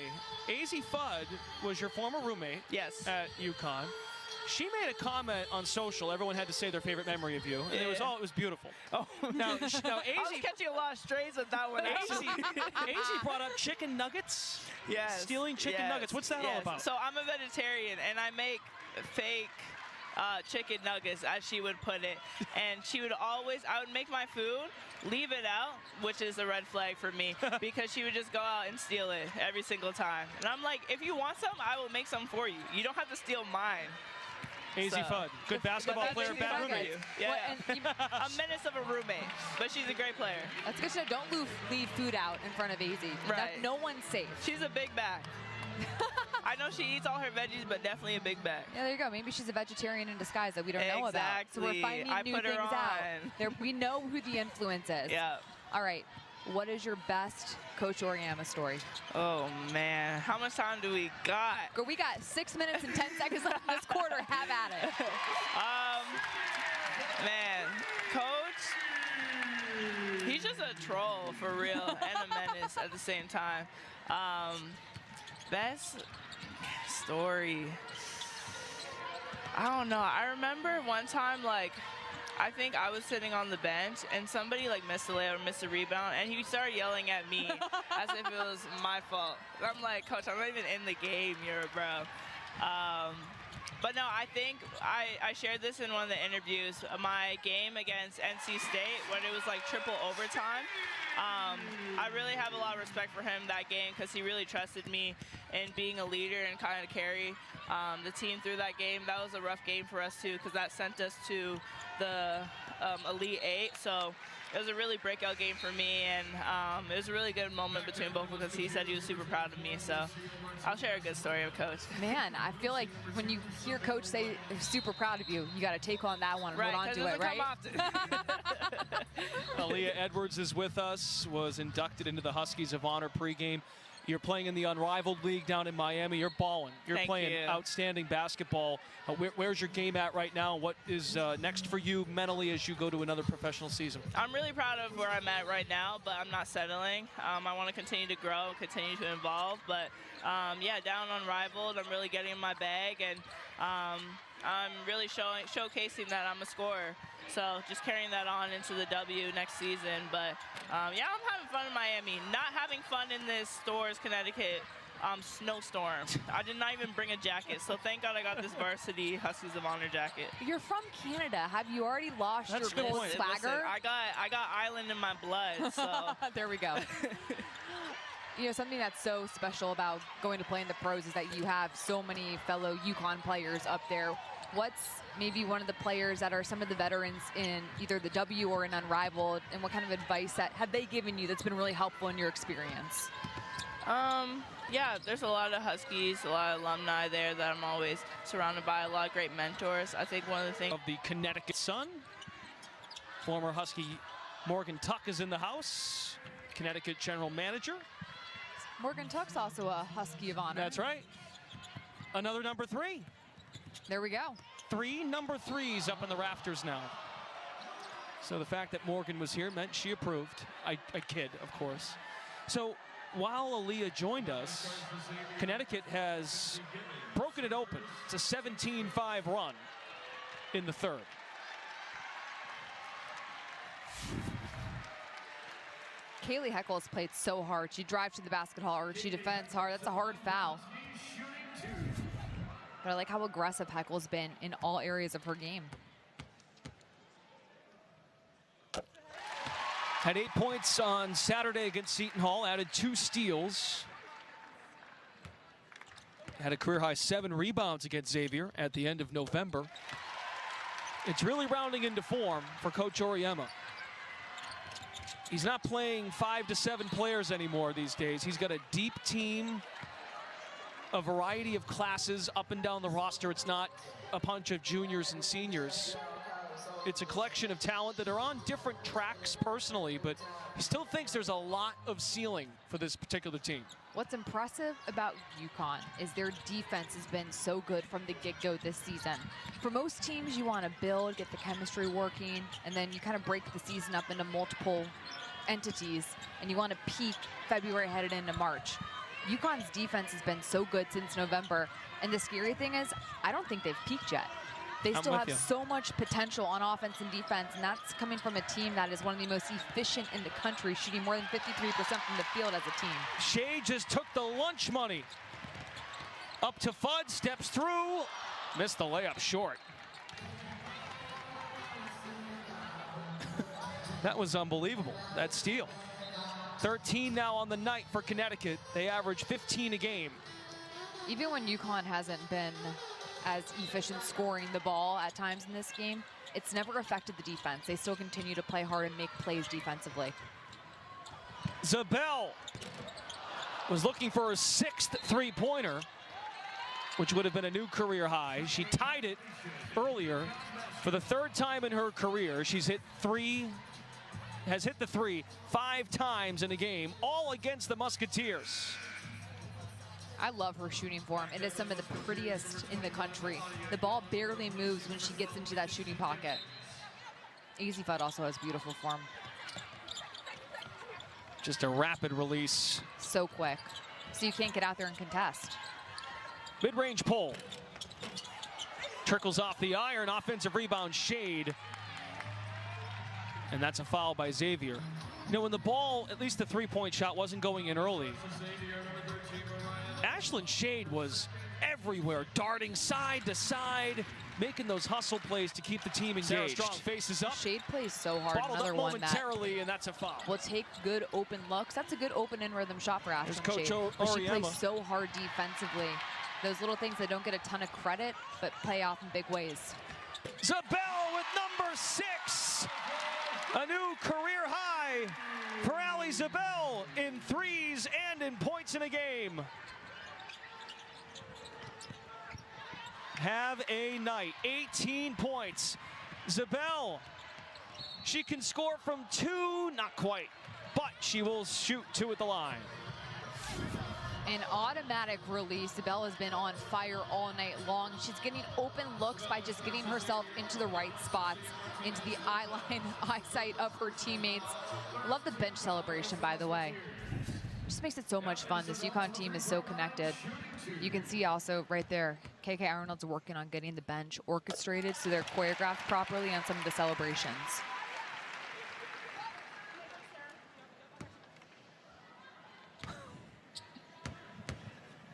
AZ Fudd was your former roommate. Yes. At UConn. She made a comment on social. Everyone had to say their favorite memory of you, and Yeah. it was beautiful. Oh. Now I was catching a lot of strays with that one. AZ brought up chicken nuggets. Yes. Stealing chicken nuggets. What's that all about? So I'm a vegetarian, and I make fake chicken nuggets, as she would put it. And she would always, I would make my food, leave it out, which is a red flag for me, because she would just go out and steal it every single time. And I'm like, if you want some, I will make some for you. You don't have to steal mine. AZ Fudd, good basketball player, bad roommate. Yeah, Well, a menace of a roommate, but she's a great player. That's good to know. Don't leave food out in front of AZ. Right. No one's safe. She's a big bag. I know she eats all her veggies, but definitely a big bag. Yeah, there you go. Maybe she's a vegetarian in disguise that we don't know about. So we're Exactly. finding I new put her things out. on. We know who the influence is. Yeah. All right. What is your best Coach Oriama story? Oh, man. How much time do we got? Girl, we got 6 minutes and 10 seconds left in this quarter. Have at it. Man, Coach, he's just a troll for real and a menace at the same time. Best story. I don't know. I remember one time, like, I think I was sitting on the bench and somebody like missed a layup or missed a rebound, and he started yelling at me as if it was my fault. And I'm like, Coach, I'm not even in the game, you're a bro. But no, I think I shared this in one of the interviews. My game against NC State, when it was like triple overtime, I really have a lot of respect for him that game, because he really trusted me in being a leader and kind of carry the team through that game. That was a rough game for us too, because that sent us to the Elite Eight. So it was a really breakout game for me, and it was a really good moment between both, because he said he was super proud of me. So I'll share a good story of Coach. Man, I feel like when you hear Coach say they're super proud of you, you got to take on that one and Right, hold on to it, right? Aaliyah Edwards is with us, was inducted into the Huskies of Honor pregame. You're playing in the Unrivaled League down in Miami. You're balling. You're Thank playing you. outstanding basketball. Where's your game at right now? What is next for you mentally as you go to another professional season? I'm really proud of where I'm at right now, but I'm not settling. I want to continue to grow, continue to evolve. But yeah, down Unrivaled, I'm really getting in my bag, and I'm really showcasing that I'm a scorer. So just carrying that on into the W next season. But yeah, I'm having fun in Miami. Not having fun in this Storrs, Connecticut snowstorm. I did not even bring a jacket, so thank God I got this varsity Huskies of Honor jacket. You're from Canada. Have you already lost your cool Listen, swagger? I got island in my blood, so. There we go. You know, something that's so special about going to play in the pros is that you have so many fellow UConn players up there. What's maybe one of the players that are some of the veterans in either the W or in Unrivaled, and what kind of advice that have they given you that's been really helpful in your experience? Yeah, there's a lot of Huskies, a lot of alumni there that I'm always surrounded by, a lot of great mentors. I think one of the things Of the Connecticut Sun, former Husky Morgan Tuck is in the house, Connecticut general manager. Morgan Tuck's also a Husky of Honor. That's right. Another number 3. There we go. 3 number 3s up in the rafters now. So the fact that Morgan was here meant she approved. I kid, of course. So while Aaliyah joined us, Connecticut has broken it open. It's a 17-5 run in the third. Kaylee Heckles played so hard. She drives to the basket hard. She defends hard. That's a hard foul. But I like how aggressive Heckles been in all areas of her game. Had 8 points on Saturday against Seton Hall, added 2 steals. Had a career high 7 rebounds against Xavier at the end of November. It's really rounding into form for Coach Auriemma. He's not playing 5 to 7 players anymore these days. He's got a deep team, a variety of classes up and down the roster. It's not a bunch of juniors and seniors. It's a collection of talent that are on different tracks personally, but he still thinks there's a lot of ceiling for this particular team. What's impressive about UConn is their defense has been so good from the get-go this season. For most teams, you want to build, get the chemistry working, and then you kind of break the season up into multiple entities, and you want to peak February headed into March. UConn's defense has been so good since November, and the scary thing is, I don't think they've peaked yet. They still have so much potential on offense and defense, and that's coming from a team that is one of the most efficient in the country, shooting more than 53% from the field as a team. Shea just took the lunch money. Up to Fudd, steps through, missed the layup short. That was unbelievable, that steal. 13 now on the night for Connecticut. They average 15 a game. Even when UConn hasn't been as efficient scoring the ball at times in this game, it's never affected the defense. They still continue to play hard and make plays defensively. Zabel was looking for her 6th three-pointer, which would have been a new career high. She tied it earlier for the 3rd time in her career. She's hit has hit the 3 5 times in a game, all against the Musketeers. I love her shooting form. It is some of the prettiest in the country. The ball barely moves when she gets into that shooting pocket. Easy Fudd also has beautiful form. Just a rapid release. So quick. So you can't get out there and contest. Mid-range pull. Trickles off the iron, offensive rebound, Shade. And that's a foul by Xavier. You know, when the ball, at least the three-point shot, wasn't going in early, Ashlyn Shade was everywhere, darting side to side, making those hustle plays to keep the team engaged. Sarah Strong faces up. Shade plays so hard. Bottled Another up one that momentarily, and that's a foul. will take good open looks. That's a good open in-rhythm shot for Ashlyn Coach Shade. But she Auriemma. plays so hard defensively. Those little things that don't get a ton of credit, but pay off in big ways. Zabel with number 6. A new career high for Allie Zabel in threes and in points in a game. Have a night, 18 points. Zabel, she can score from 2, not quite, but she will shoot 2 at the line. An automatic release. Bell has been on fire all night long. She's getting open looks by just getting herself into the right spots, into the eye line, eyesight of her teammates. Love the bench celebration, by the way. Just makes it so much fun. This UConn team is so connected. You can see also right there, KK Arnold's working on getting the bench orchestrated so they're choreographed properly on some of the celebrations.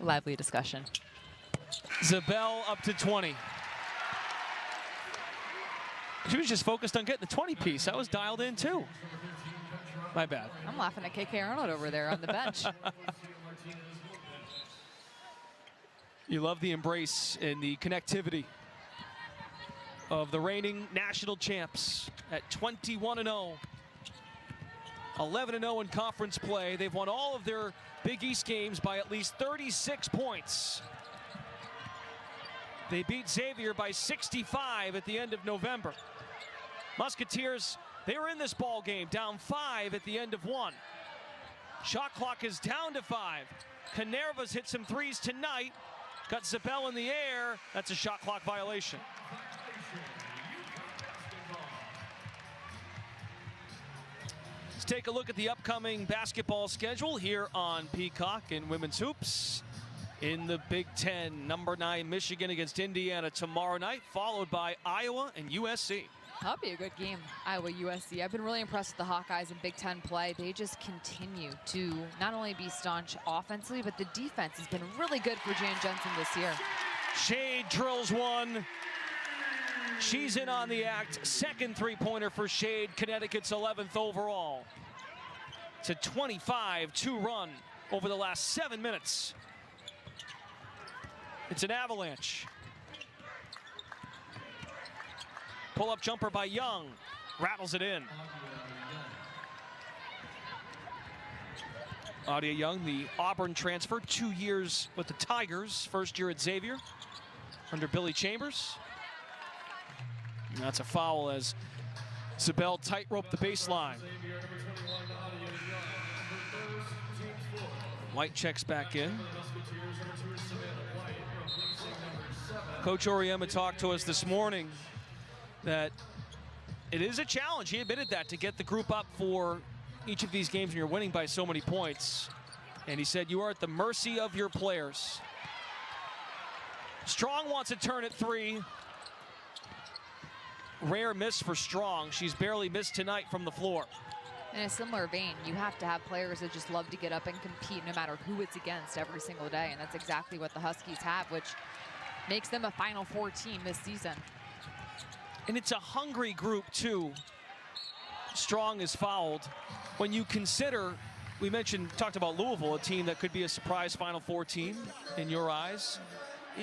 Lively discussion. Zabel up to 20. She was just focused on getting the 20 piece. I was dialed in too. My bad. I'm laughing at KK Arnold over there on the bench. You love the embrace and the connectivity of the reigning national champs at 21-0. 11-0 in conference play. They've won all of their Big East games by at least 36 points. They beat Xavier by 65 at the end of November. Musketeers, they were in this ball game, down 5 at the end of 1. Shot clock is down to 5. Canerva's hit some threes tonight. Got Zabel in the air. That's a shot clock violation. Let's take a look at the upcoming basketball schedule here on Peacock in women's hoops. In the Big Ten, number 9 Michigan against Indiana tomorrow night, followed by Iowa and USC. That'll be a good game, Iowa USC. I've been really impressed with the Hawkeyes in Big Ten play. They just continue to not only be staunch offensively, but the defense has been really good for Jan Jensen this year. Shade drills one. She's in on the act. Second three-pointer for Shade, Connecticut's 11th overall. It's a 25-2 run over the last 7 minutes. It's an avalanche. Pull-up jumper by Young. Rattles it in. Adia Young, the Auburn transfer, 2 years with the Tigers. First year at Xavier under Billy Chambers. And that's a foul as Zabel tightrope the baseline. White checks back in. Coach Auriemma talked to us this morning that it is a challenge. He admitted that, to get the group up for each of these games when you're winning by so many points. And he said you are at the mercy of your players. Strong wants a turn at 3. Rare miss for Strong. She's barely missed tonight from the floor. In a similar vein, you have to have players that just love to get up and compete no matter who it's against every single day. And that's exactly what the Huskies have, which makes them a Final Four team this season. And it's a hungry group, too. Strong is fouled. When you consider, we talked about Louisville, a team that could be a surprise Final Four team in your eyes.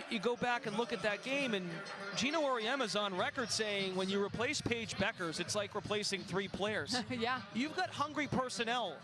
You go back and look at that game, and Gino Auriemma's on record saying when you replace Paige Beckers, it's like replacing 3 players. Yeah. You've got hungry personnel,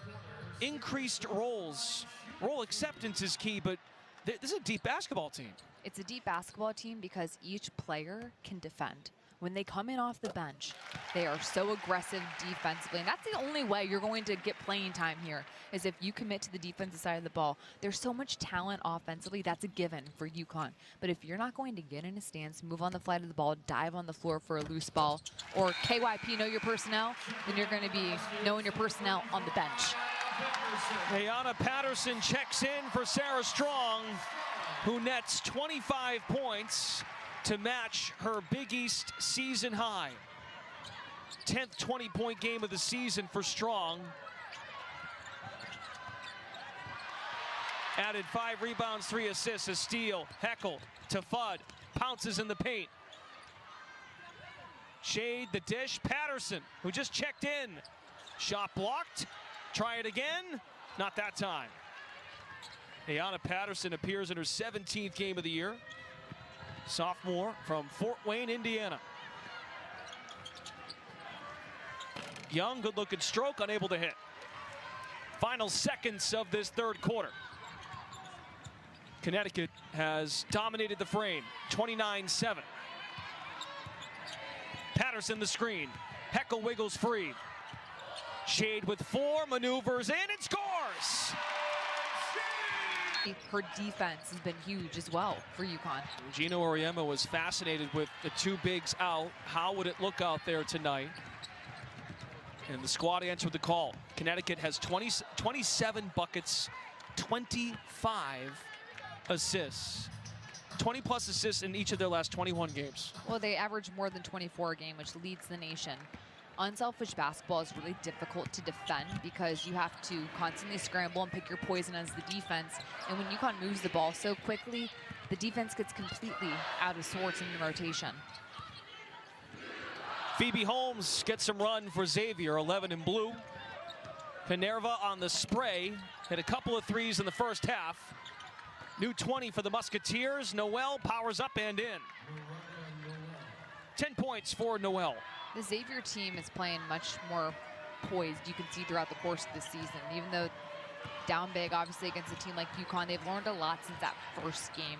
increased roles. Role acceptance is key, but this is a deep basketball team. It's a deep basketball team because each player can defend. When they come in off the bench, they are so aggressive defensively. And that's the only way you're going to get playing time here, is if you commit to the defensive side of the ball. There's so much talent offensively, that's a given for UConn. But if you're not going to get in a stance, move on the flight of the ball, dive on the floor for a loose ball, or KYP, know your personnel, then you're going to be knowing your personnel on the bench. Ayanna Patterson checks in for Sarah Strong, who nets 25 points to match her Big East season high. 10th 20-point game of the season for Strong. Added 5 rebounds, 3 assists, a steal. Heckel to Fudd, pounces in the paint. Shade the dish, Patterson, who just checked in. Shot blocked, try it again, not that time. Ayanna Patterson appears in her 17th game of the year. Sophomore from Fort Wayne, Indiana. Young, good-looking stroke, unable to hit. Final seconds of this third quarter. Connecticut has dominated the frame, 29-7. Patterson the screen. Heckel wiggles free. Shade with 4, maneuvers in and scores! Her defense has been huge as well for UConn. Gino Auriemma was fascinated with the two bigs out. How would it look out there tonight? And the squad answered the call. Connecticut has 27 buckets, 25 assists. 20-plus assists in each of their last 21 games. Well, they average more than 24 a game, which leads the nation. Unselfish basketball is really difficult to defend because you have to constantly scramble and pick your poison as the defense. And when UConn moves the ball so quickly, the defense gets completely out of sorts in the rotation. Phoebe Holmes gets some run for Xavier, 11 in blue. Pinerva on the spray, hit a couple of threes in the first half. New 20 for the Musketeers. Noel powers up and in. 10 points for Noel. The Xavier team is playing much more poised, you can see throughout the course of the season. Even though down big, obviously, against a team like UConn, they've learned a lot since that first game.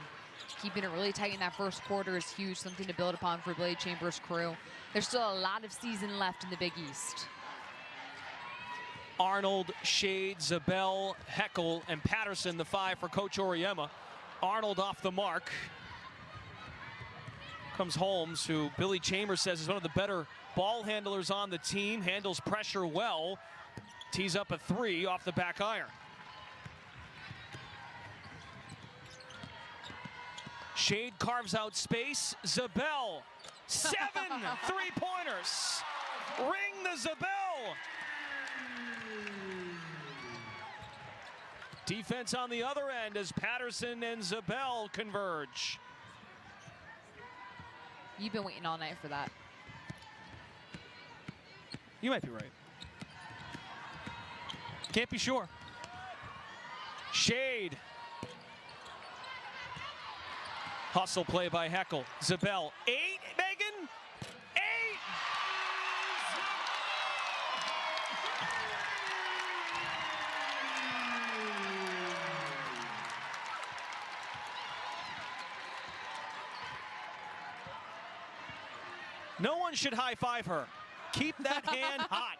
Keeping it really tight in that first quarter is huge, something to build upon for Blade Chambers' crew. There's still a lot of season left in the Big East. Arnold, Shade, Zabel, Heckel, and Patterson, the five for Coach Auriemma. Arnold off the mark. Comes Holmes, who Billy Chambers says is one of the better ball handlers on the team, handles pressure well, tees up a three off the back iron. Shade carves out space. Zabel, 7 three-pointers. Ring the Zabel. Defense on the other end as Patterson and Zabel converge. You've been waiting all night for that. You might be right. Can't be sure. Shade. Hustle play by Heckel. Zabel, 8, Megan? 8! No one should high-five her. Keep that hand hot.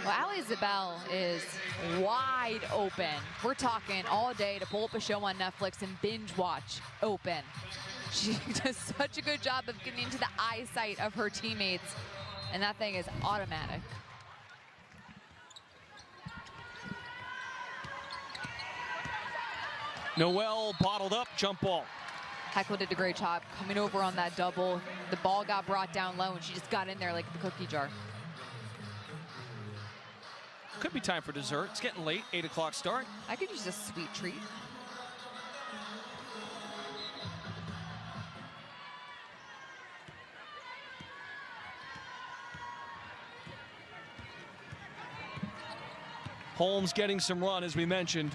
Well, Ali Zabel is wide open. We're talking all day to pull up a show on Netflix and binge watch open. She does such a good job of getting into the eyesight of her teammates, and that thing is automatic. Noel bottled up, jump ball. Heckel did a great job coming over on that double. The ball got brought down low, and she just got in there like the cookie jar. Could be time for dessert. It's getting late, 8 o'clock start. I could use a sweet treat. Holmes getting some run, as we mentioned.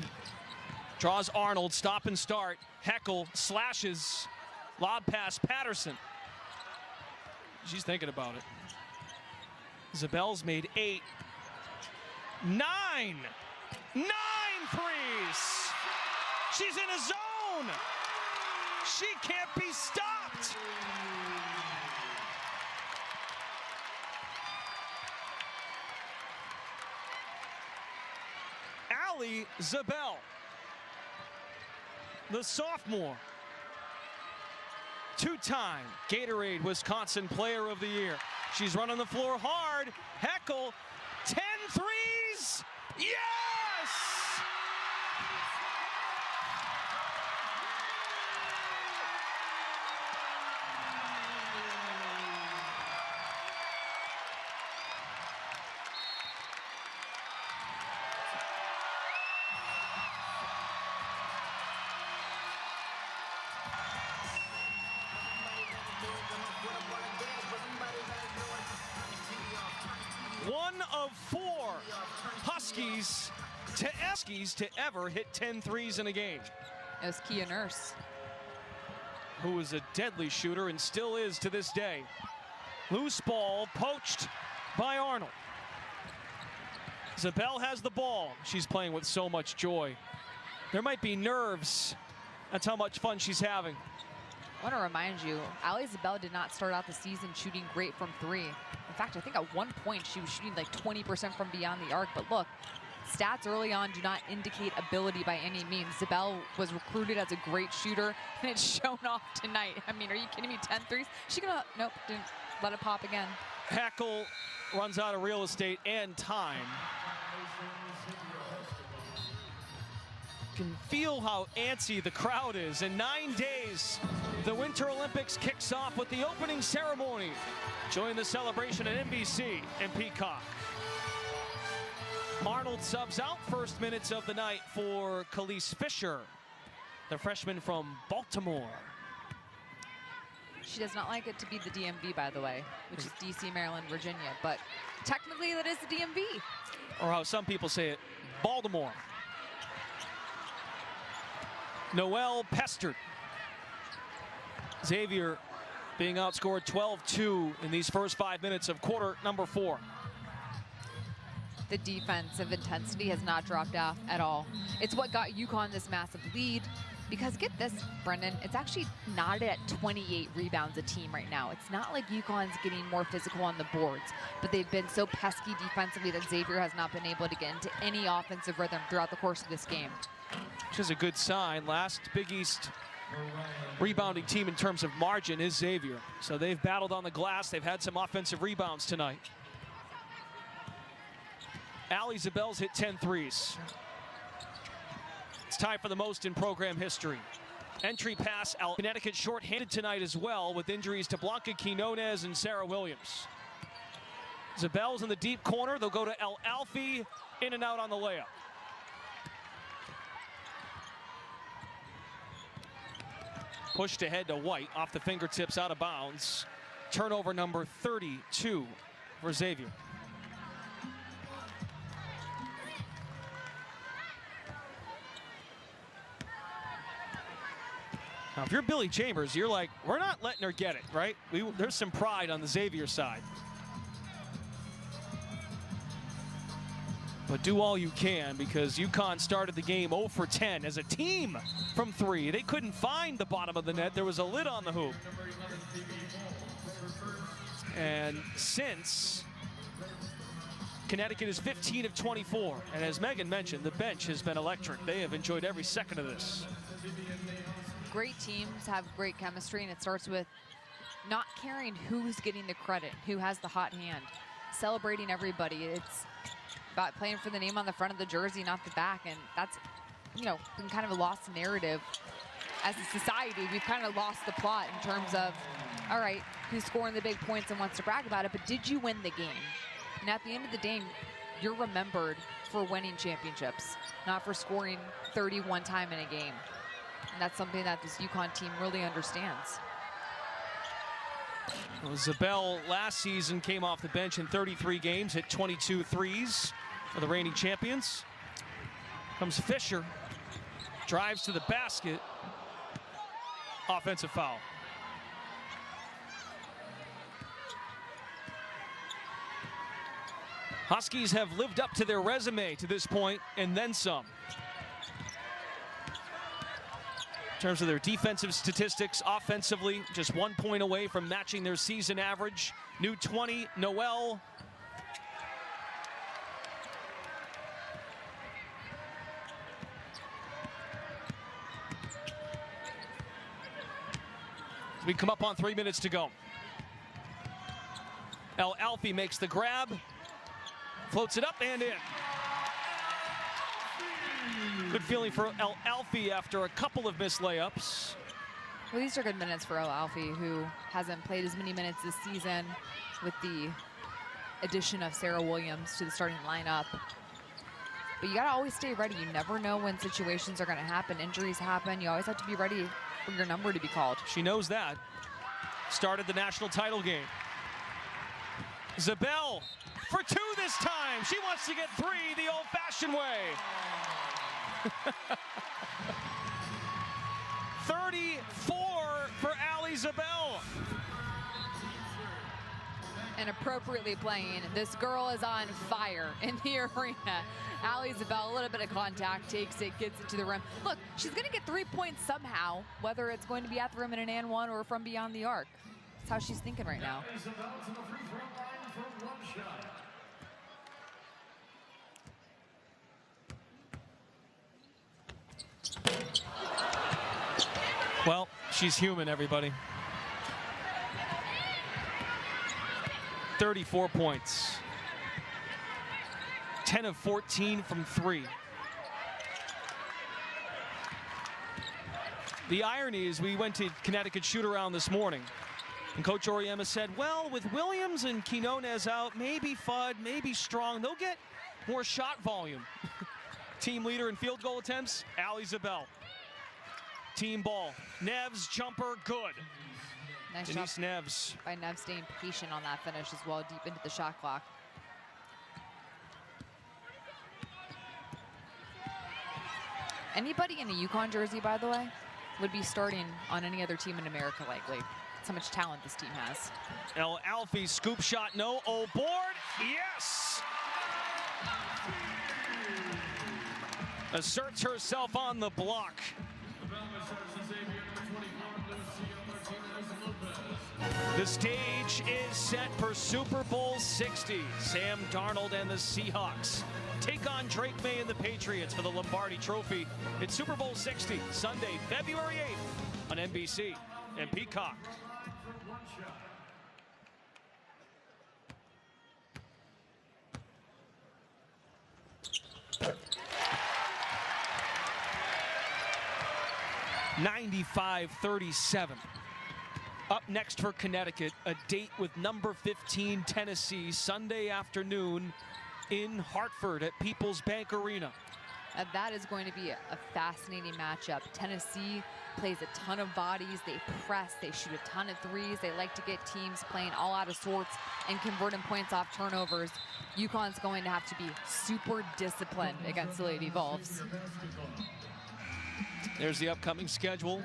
Draws Arnold, stop and start. Heckel slashes. Lob pass, Patterson. She's thinking about it. Zabel's made 8. 9 threes. She's in a zone. She can't be stopped. Ali Zabel, the sophomore, two-time Gatorade Wisconsin Player of the Year. She's running the floor hard. Heckel, 10 threes. Yes! One of 4 Huskies to ever hit 10 threes in a game. It was Kia Nurse. Who is a deadly shooter and still is to this day. Loose ball poached by Arnold. Zabel has the ball. She's playing with so much joy. There might be nerves. That's how much fun she's having. I want to remind you, Ali Zabel did not start out the season shooting great from 3. In fact, I think at one point she was shooting like 20% from beyond the arc. But look, stats early on do not indicate ability by any means. Zabel was recruited as a great shooter, and it's shown off tonight. I mean, are you kidding me? 10 threes? She gonna, nope, didn't let it pop again. Hackle runs out of real estate and time. Can feel how antsy the crowd is. In 9 days, the Winter Olympics kicks off with the opening ceremony. Join the celebration at NBC and Peacock. Arnold subs out, first minutes of the night for Khalees Fisher, the freshman from Baltimore. She does not like it to be the DMV, by the way, which is DC, Maryland, Virginia, but technically that is the DMV. Or how some people say it, Baltimore. Noel pestered. Xavier being outscored 12-2 in these first 5 minutes of quarter number 4. The defensive intensity has not dropped off at all. It's what got UConn this massive lead, because get this, Brendan, it's actually not at 28 rebounds a team right now. It's not like UConn's getting more physical on the boards, but they've been so pesky defensively that Xavier has not been able to get into any offensive rhythm throughout the course of this game. Which is a good sign. Last Big East rebounding team in terms of margin is Xavier. So they've battled on the glass. They've had some offensive rebounds tonight. Ali Zabel's hit 10 threes. It's tied for the most in program history. Entry pass, Connecticut short-handed tonight as well, with injuries to Blanca Quinones and Sarah Williams. Zabel's in the deep corner. They'll go to El Alfi, in and out on the layup. Pushed ahead to White, off the fingertips, out of bounds. Turnover number 32 for Xavier. Now, if you're Billy Chambers, you're like, we're not letting her get it, right? There's some pride on the Xavier side. But do all you can, because UConn started the game 0 for 10 as a team from 3. They couldn't find the bottom of the net. There was a lid on the hoop. And since, Connecticut is 15 of 24. And as Megan mentioned, the bench has been electric. They have enjoyed every second of this. Great teams have great chemistry, and it starts with not caring who's getting the credit, who has the hot hand, celebrating everybody. It's about playing for the name on the front of the jersey, not the back, and that's, you know, been kind of a lost narrative. As a society, we've kind of lost the plot in terms of, all right, who's scoring the big points and wants to brag about it, but did you win the game? And at the end of the day, you're remembered for winning championships, not for scoring 31 times in a game. And that's something that this UConn team really understands. Well, Zabel last season came off the bench in 33 games, hit 22 threes for the reigning champions. Comes Fisher, drives to the basket. Offensive foul. Huskies have lived up to their resume to this point and then some. In terms of their defensive statistics, offensively, just 1 point away from matching their season average. New 20, Noel. We come up on 3 minutes to go. El Alfi makes the grab, floats it up and in. Good feeling for El Alfi after a couple of missed layups. Well, these are good minutes for El Alfi, who hasn't played as many minutes this season with the addition of Sarah Williams to the starting lineup. But you gotta always stay ready. You never know when situations are gonna happen. Injuries happen. You always have to be ready for your number to be called. She knows that. Started the national title game. Zabel for 2 this time. She wants to get 3 the old-fashioned way. 34 for Ali Zabel. And appropriately playing. This girl is on fire in the arena. Allie Zabel, a little bit of contact, takes it, gets it to the rim. Look, she's going to get 3 points somehow, whether it's going to be at the rim in an and one or from beyond the arc. That's how she's thinking right now. Well, she's human, everybody. 34 points. 10 of 14 from 3. The irony is we went to Connecticut shoot-around this morning, and Coach Oriema said, well, with Williams and Quinones out, maybe Fudd, maybe Strong, they'll get more shot volume. Team leader in field goal attempts, Allie Zabel. Team ball. Neves jumper, good. Nice Denise job Neves. by Neves staying patient on that finish as well, deep into the shot clock. Anybody in a UConn jersey, by the way, would be starting on any other team in America likely. That's how much talent this team has. El Alfie, scoop shot, no. Oh, board, yes! Asserts herself on the block. The stage is set for Super Bowl 60. Sam Darnold and the Seahawks take on Drake May and the Patriots for the Lombardi Trophy. It's Super Bowl 60, Sunday, February 8th on NBC and Peacock. (95-37). Up next for Connecticut, a date with number 15 Tennessee, Sunday afternoon in Hartford at People's Bank Arena. That is going to be a fascinating matchup. Tennessee plays a ton of bodies. They press, they shoot a ton of threes. They like to get teams playing all out of sorts and converting points off turnovers. UConn's going to have to be super disciplined against the Lady Vols. There's the upcoming schedule.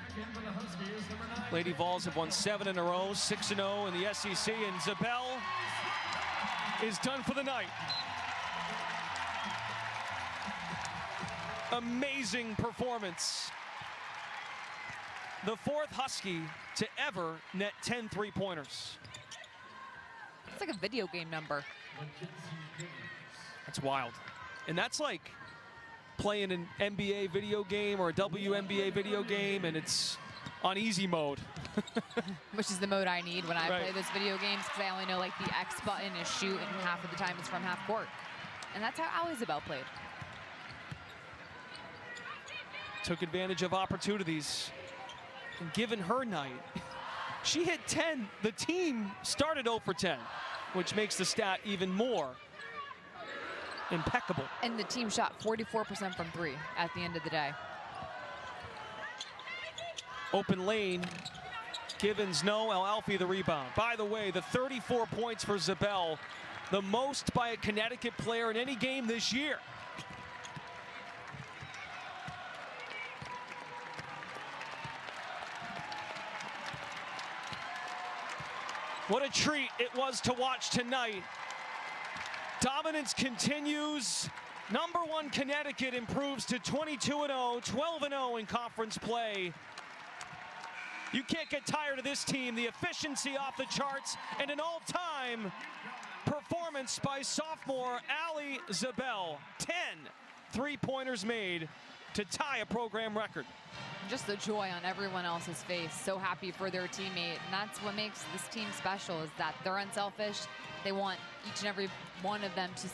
Lady Vols have won 7 in a row, 6-0 in the SEC, and Zabel is done for the night. Amazing performance. The 4th Husky to ever net 10 three-pointers. It's like a video game number. That's wild. And that's like playing an NBA video game or a WNBA video game, and it's on easy mode. Which is the mode I need when I play those video games, because I only know like the X button is shoot, and half of the time it's from half court. And that's how Allie Zabel played. Took advantage of opportunities. And given her night, she hit 10. The team started 0 for 10, which makes the stat even more impeccable. And the team shot 44% from 3 at the end of the day. Open lane. Givens, no. El Alfie the rebound. By the way, the 34 points for Zabel, the most by a Connecticut player in any game this year. What a treat it was to watch tonight. Dominance continues. Number 1 Connecticut improves to 22-0, 12-0 in conference play. You can't get tired of this team. The efficiency off the charts, and an all-time performance by sophomore Allie Zabel. 10 three-pointers made to tie a program record. Just the joy on everyone else's face. So happy for their teammate. And that's what makes this team special, is that they're unselfish. They want each and every one of them to succeed.